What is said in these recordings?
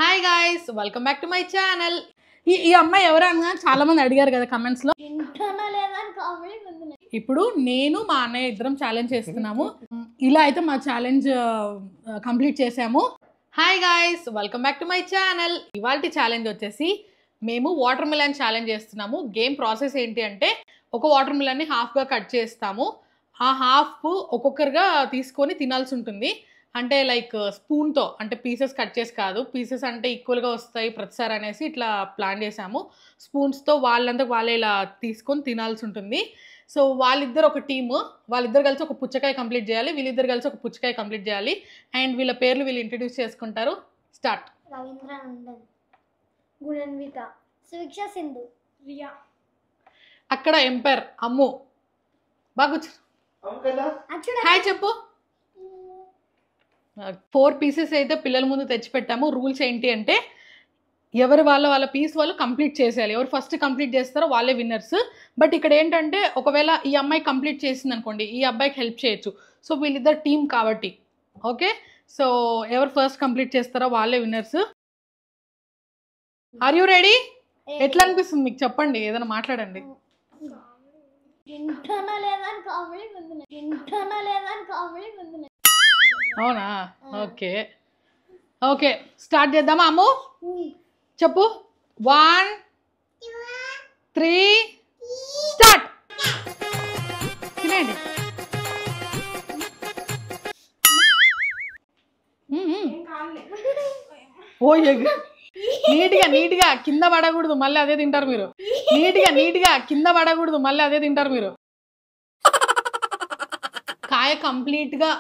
Hi guys, welcome back to my channel. ఈ అమ్మాయి ఎవరన్నా చాలా మంది అడిగారు కదా కమెంట్స్ లో. ఇప్పుడు నేను మా అన్నయ్య ఇద్దరం ఛాలెంజ్ చేస్తున్నాము. ఇలా అయితే మా ఛాలెంజ్ కంప్లీట్ చేసాము. Hi guys, welcome back to my channel. ఇవాల్టి ఛాలెంజ్ వచ్చేసి మేము వాటర్ మిలన్ ఛాలెంజ్ చేస్తున్నాము. గేమ్ ప్రాసెస్ ఏంటి అంటే ఒక వాటర్ మిలన్ని హాఫ్గా కట్ చేస్తాము. ఆ హాఫ్ ఒక్కొక్కరుగా తీసుకొని తినాల్సి ఉంటుంది. అంటే లైక్ స్పూన్తో, అంటే పీసెస్ కట్ చేసి కాదు, పీసెస్ అంటే ఈక్వల్గా వస్తాయి ప్రతిసారి అనేసి ఇట్లా ప్లాన్ చేసాము. స్పూన్స్తో వాళ్ళంతకు వాళ్ళే ఇలా తీసుకొని తినాల్సి ఉంటుంది. సో వాళ్ళిద్దరు ఒక టీము, వాళ్ళిద్దరు కలిసి ఒక పుచ్చకాయ కంప్లీట్ చేయాలి, వీళ్ళిద్దరు కలిసి ఒక పుచ్చకాయ కంప్లీట్ చేయాలి. అండ్ వీళ్ళ పేర్లు వీళ్ళు ఇంట్రడ్యూస్ చేసుకుంటారు. స్టార్ట్. రవీంద్ర నందన్, గుణన్విత, సువిక్ష సింధు, రియా. అక్కడ ఎంపైర్ అమ్ము. బాగా హాయ్ చెప్పు. 4 పీసెస్ అయితే పిల్లల ముందు తెచ్చిపెట్టాము. రూల్స్ ఏంటి అంటే ఎవరు వాళ్ళ పీస్ వాళ్ళు కంప్లీట్ చేసేయాలి. ఎవరు ఫస్ట్ కంప్లీట్ చేస్తారో వాళ్ళే విన్నర్స్. బట్ ఇక్కడ ఏంటంటే ఒకవేళ ఈ అమ్మాయి కంప్లీట్ చేసింది అనుకోండి, ఈ అబ్బాయికి హెల్ప్ చేయొచ్చు. సో వీళ్ళిద్దరు టీం కాబట్టి ఓకే. సో ఎవరు ఫస్ట్ కంప్లీట్ చేస్తారో వాళ్ళే విన్నర్స్. Are you ready? ఎట్లా అనిపిస్తుంది మీకు? చెప్పండి, ఏదైనా మాట్లాడండి. అవునా? ఓకే ఓకే, స్టార్ట్ చేద్దామా అమ్ము? చెప్పు. 1 3 స్టార్ట్. తినేయండి. ఓ నీట్గా కింద పడకూడదు, మళ్ళీ అదే తింటారు మీరు. నీట్గా కింద పడకూడదు, మళ్ళీ అదే తింటారు మీరు. కాయ కంప్లీట్గా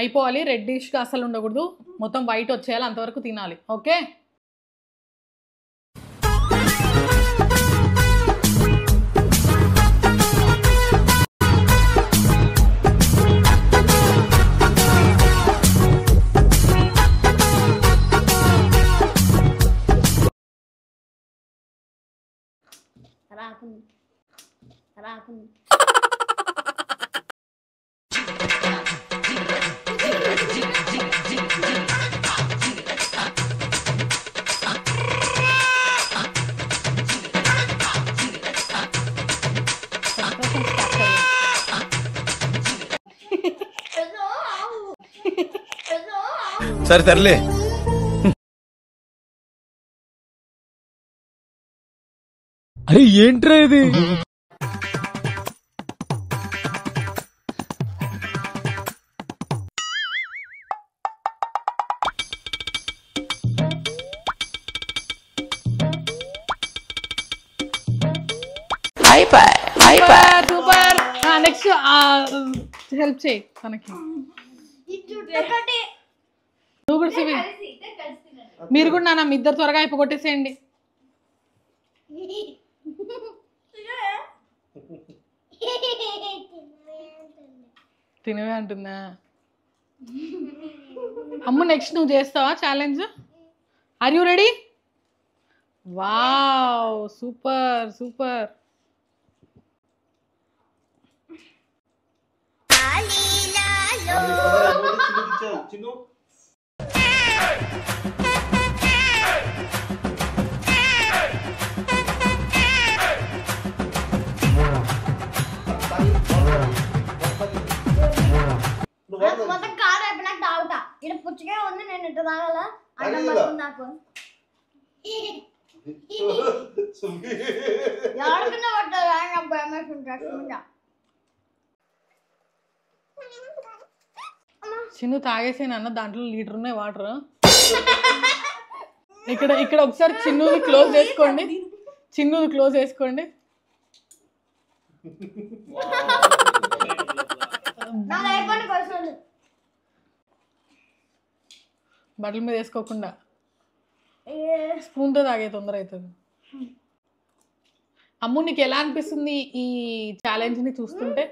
అయిపోవాలి, రెడ్డిష్గా అసలు ఉండకూడదు, మొత్తం వైట్ వచ్చేయాలి, అంతవరకు తినాలి. ఓకే. సరే తరలే. అరే ఏంట్రా ఇది? సూపర్. నెక్స్ట్ హెల్ప్ చేయి తనకి. నువ్వు కూడా సివి, మీరు కూడా నాన్న మీ ఇద్దరు త్వరగా అయిపోగొట్టేసేయండి. తినవే అంటుందా అమ్ము? నెక్స్ట్ నువ్వు చేస్తావా challenge? Are you ready? Wow, super super. పుచ్చగా ఉంది, నేను ఇట్లా తాగాలా? అన్నం పడుతుంది నాకు. ఎవరికన్నా పట్టాలి. చిన్ను తాగేసాను అన్న, దాంట్లో లీటర్ ఉన్నాయి వాటర్. ఇక్కడ ఒకసారి చిన్నుది క్లోజ్ చేసుకోండి, చిన్నుది క్లోజ్ చేసుకోండి. బట్టల మీద వేసుకోకుండా స్పూన్తో తాగే తొందర అవుతుంది. అమ్ము, నీకు ఎలా అనిపిస్తుంది ఈ ఛాలెంజ్ని చూస్తుంటే?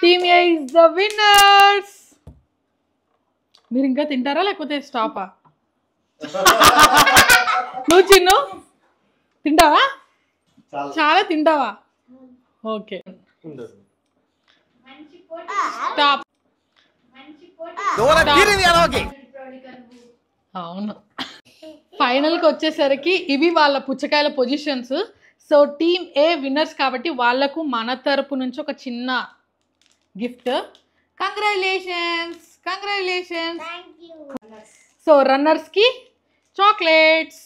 Team A is the winners. మీరు ఇంకా తింటారా లేకపోతే స్టాపా? నువ్వు చిన్ను తింటావా? చాలా తింటావా? Okay stop. అవును, ఫైనల్కి వచ్చేసరికి ఇవి వాళ్ళ పుచ్చకాయల positions. So team A winners కాబట్టి వాళ్ళకు మన తరపు నుంచి ఒక చిన్న గిఫ్ట్. కంగ్రాచులేషన్స్. సో రన్నర్స్కి చాక్లెట్స్.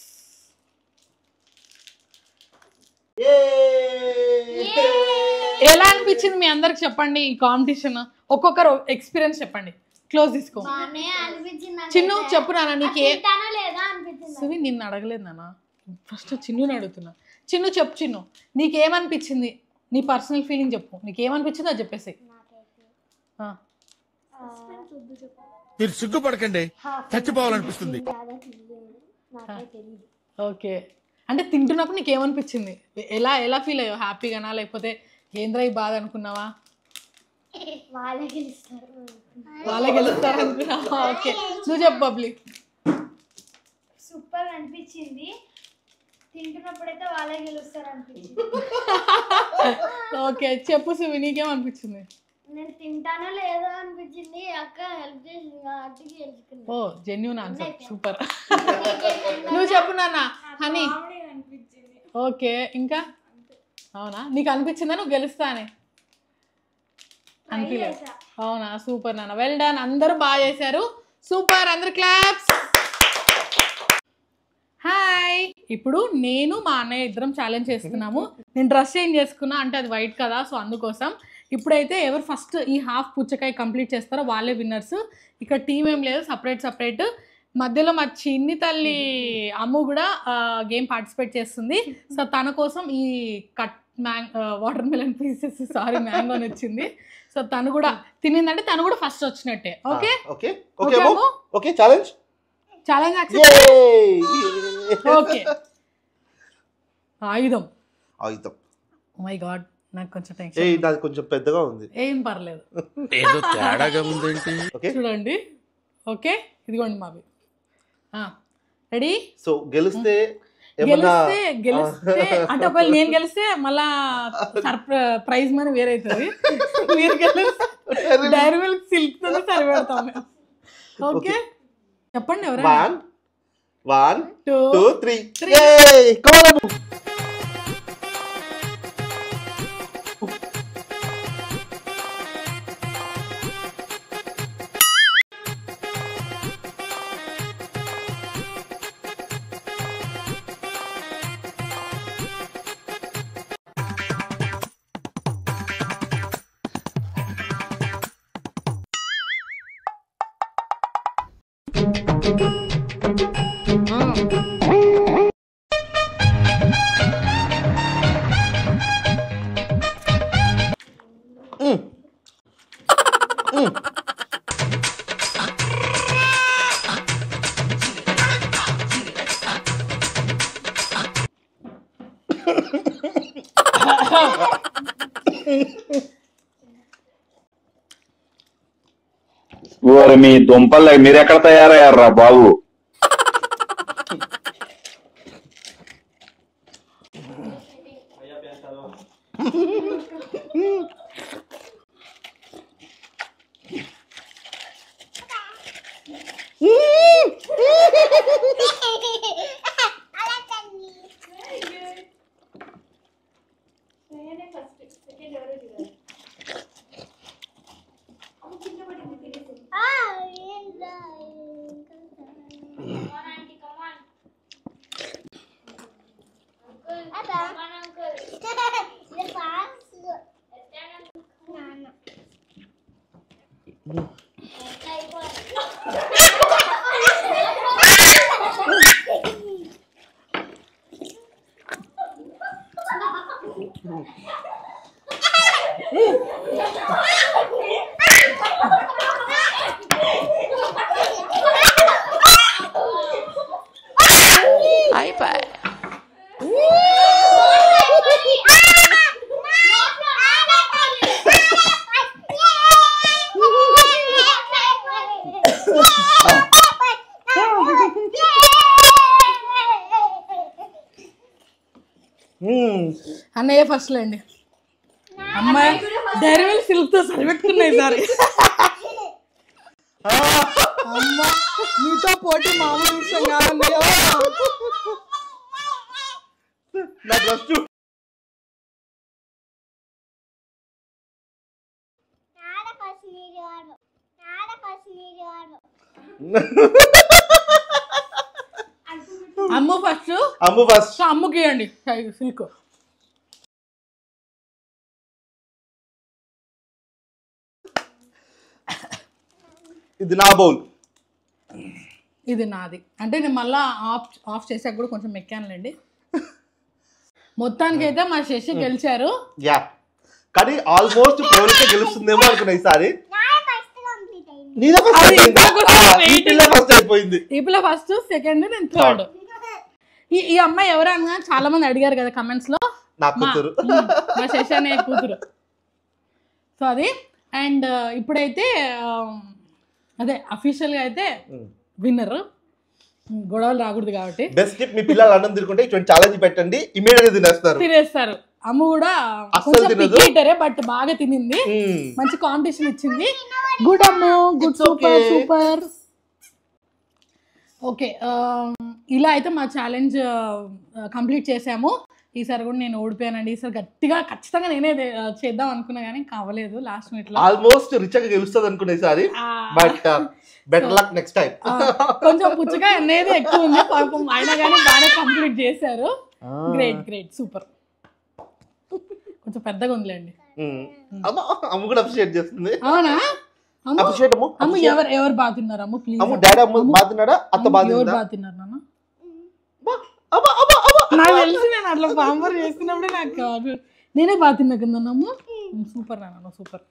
ఎలా అనిపించింది మీ అందరికి చెప్పండి ఈ కాంపిటీషన్? ఒక్కొక్కరు ఎక్స్పీరియన్స్ చెప్పండి. క్లోజ్ తీసుకో. చిన్ను చెప్పు నాన్న, నీకే సువి నిన్ను అడగలేదు నాన్న, ఫస్ట్ చిన్నుని అడుగుతున్నా. చిన్ను చెప్పు, చిన్ను నీకేమనిపించింది? నీ పర్సనల్ ఫీలింగ్ చెప్పు, నీకేమనిపించింది అది చెప్పేసి. మీరు సిగ్గుపడకండి, చచ్చిపోవాలనిపిస్తుంది. ఓకే, అంటే తింటున్నప్పుడు నీకేమనిపించింది? ఎలా ఎలా ఫీల్ అయ్యావు? హ్యాపీగానా లేకపోతే ఏంద్రా ఈ బాధ అనుకున్నావా? వాళ్ళే గెలుస్తారు అనుకున్నావా? ఓకే, నువ్వు చెప్పు బబ్లీ. సూపర్ అనిపించింది, తింటున్నప్పుడైతే వాళ్ళే గెలుస్తారు అనిపించింది. ఓకే చెప్పు సువి, నీకేమనిపించింది? నేను తింటానో లేదో అనిపించింది, అక్క హెల్ప్ చేసింది అట్టుకి గెలుచుకున్నా. ఓ జెన్యూన్ ఆన్సర్, సూపర్. నువ్వు చెప్పు నాన్న. హనీ ఓకే, ఇంకా అవునా నీకు అనిపించిందా నువ్వు గెలుస్తా అని? అనిపించలేదు. అవునా, సూపర్ నాన్న, వెల్ డన్. అందరూ బాగా చేశారు, సూపర్. అందరు క్లాప్స్. హాయ్, ఇప్పుడు నేను మా అన్నయ్య ఇద్దరం ఛాలెంజ్ చేస్తున్నాము. నేను డ్రెస్ చేంజ్ చేసుకున్నా, అంటే అది వైట్ కదా, సో అందుకోసం. ఇప్పుడైతే ఎవరు ఫస్ట్ ఈ హాఫ్ పుచ్చకాయ కంప్లీట్ చేస్తారో వాళ్ళే విన్నర్స్. ఇక్కడ టీం ఏం లేదు, సపరేట్. మధ్యలో మా చిన్ని తల్లి అమ్ము కూడా గేమ్ పార్టిసిపేట్ చేస్తుంది. సో తన కోసం ఈ cut watermelon pieces, sorry మ్యాంగోని వచ్చింది. సో తను కూడా తినిందంటే తను కూడా ఫస్ట్ వచ్చినట్టే. Okay okay challenge okay. ఆయుధం. మై గాడ్, నాకు కొంచెం టెన్షన్. నాది కొంచెం పెద్దగా ఉంది. ఏం పర్లేదు, ఏదో తేడాగా ఉందేంటి? చూడండి. ఓకే, ఇదిగోండి మావి. రెడీ? సో గెలిస్తే అంటే ఒకవేళ నేను గెలిస్తే మళ్ళా ప్రైజ్ మనీ వేరే అవుతుంది. మీరు గెలిస్తే డైరీ మిల్క్ సిల్క్ తో సరిపెడతాం. ఓకే చెప్పండి ఎవరు? 1 2 3. ఓరి మీ దుంపల్లే మీరెక్కడ తయారయ్యారా బాబు? అన్నయ్య ఫస్ట్ లేండి. అమ్మాయి డైరీ మిల్క్ సిల్క్తో సరిపెట్టుకున్నాయి సార్. అమ్మా మీతో పోటీ మామూలు విషయం కాదన్నయ్య. నా డ్రెస్ చూ అమ్ము ఫస్ట్. అమ్ము ఫస్ట్. అమ్ముకి ఇవ్వండి సిల్క్. ఇది నా బౌల్. ఇది నాది. అంటే నేను మళ్ళీ ఆఫ్ చేసాక కూడా కొంచెం మెక్కానులేండి. మొత్తానికైతే మా శశి గెలిచారు. యా, కానీ ఆల్మోస్ట్ ప్రేమకే గెలుస్తుందేమో అనుకున్నా ఈసారి. ఫస్ట్ అయిపోయింది. ఈ పిల్ల ఫస్ట్, సెకండ్, నేను థర్డ్. ఈ అమ్మాయి ఎవరన్నా చాలా మంది అడిగారు కదా కమెంట్స్ లో. నా కూతురు, మా శశి అనే కూతురు. సో అది. అండ్ ఇప్పుడైతే అదే అఫీషియల్ గా అయితే విన్నర్. గొడవలు రాకూడదు కాబట్టి బెస్ట్ టిప్, మీ పిల్లలు అన్నం తినుకుంటే ఇటువంటి ఛాలెంజ్ పెట్టండి, ఇమీడియట్ తినేస్తారు. అమ్మ కూడా బట్ బాగా తినింది, మంచి కాంపిటీషన్ ఇచ్చింది. గుడ్ అమ్ము, గుడ్, సూపర్ సూపర్. ఓకే, ఇలా అయితే మా ఛాలెంజ్ కంప్లీట్ చేసాము. ఈసారి కూడా నేను ఓడిపోయానండి. ఈసారి గట్టిగా ఖచ్చితంగా నేనే చేద్దాం అనుకున్నా కానీ కావలేదు లాస్ట్ మినిట్ లో. ఆల్మోస్ట్ రిచ్ గెలుస్తుంది అనుకున్నా ఈసారి, but better luck next time. కొంచెం పుచ్చగా అనేది ఎక్కువ ఉంది పాపం, అయినా కానీ బాగానే కంప్లీట్ చేశారు. Great great super. కొంచెం పెద్దగా ఉందిలేండి. అమ్మ కూడా అప్రిషియేట్ చేస్తుంది. అవునా? అప్రిషియేట్ అమ్మ ఎవరు బాగా తిన్నారు అమ్మ? ప్లీజ్. అమ్మ డాడీ అమ్మ బాగా తిన్నాడా? అత్త బాగా ఎవరు బాగా తిన్నారు నాన్న? నాకు తెలిసి నేను అట్లా పాంపర్ చేస్తున్నప్పుడే నాకు కాదు, నేనే బాగా తిన్నా కింద. సూపర్ నాన్న, సూపర్.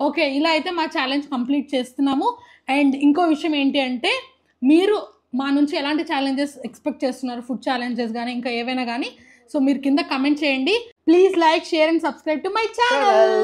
ఓకే, ఇలా అయితే మా ఛాలెంజ్ కంప్లీట్ చేస్తున్నాము. అండ్ ఇంకో విషయం ఏంటి అంటే, మీరు మా నుంచి ఎలాంటి ఛాలెంజెస్ ఎక్స్పెక్ట్ చేస్తున్నారు, ఫుడ్ ఛాలెంజెస్ కానీ ఇంకా ఏవైనా కానీ, సో మీరు కింద కమెంట్ చేయండి. Please like, share and subscribe to my channel.